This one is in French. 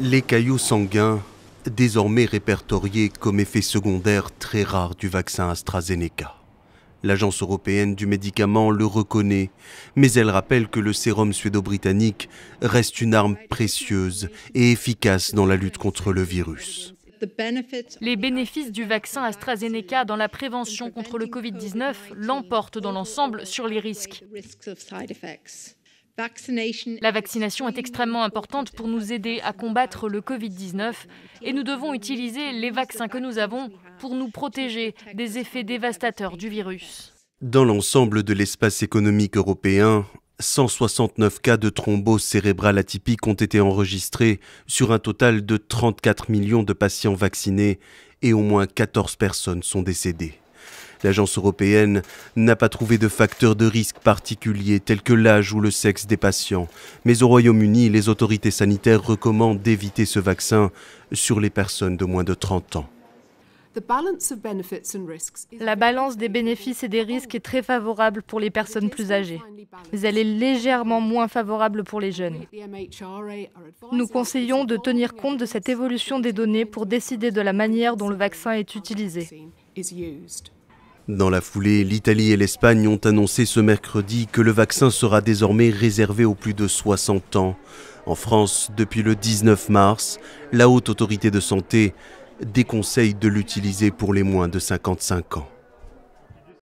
Les caillots sanguins, désormais répertoriés comme effet secondaire très rare du vaccin AstraZeneca. L'Agence européenne du médicament le reconnaît, mais elle rappelle que le sérum suédo-britannique reste une arme précieuse et efficace dans la lutte contre le virus. Les bénéfices du vaccin AstraZeneca dans la prévention contre le Covid-19 l'emportent dans l'ensemble sur les risques. La vaccination est extrêmement importante pour nous aider à combattre le Covid-19 et nous devons utiliser les vaccins que nous avons pour nous protéger des effets dévastateurs du virus. Dans l'ensemble de l'espace économique européen, 169 cas de thrombose cérébrale atypique ont été enregistrés sur un total de 34 millions de patients vaccinés et au moins 14 personnes sont décédées. L'agence européenne n'a pas trouvé de facteurs de risque particuliers tels que l'âge ou le sexe des patients. Mais au Royaume-Uni, les autorités sanitaires recommandent d'éviter ce vaccin sur les personnes de moins de 30 ans. La balance des bénéfices et des risques est très favorable pour les personnes plus âgées, mais elle est légèrement moins favorable pour les jeunes. Nous conseillons de tenir compte de cette évolution des données pour décider de la manière dont le vaccin est utilisé. Dans la foulée, l'Italie et l'Espagne ont annoncé ce mercredi que le vaccin sera désormais réservé aux plus de 60 ans. En France, depuis le 19 mars, la Haute Autorité de Santé déconseille de l'utiliser pour les moins de 55 ans.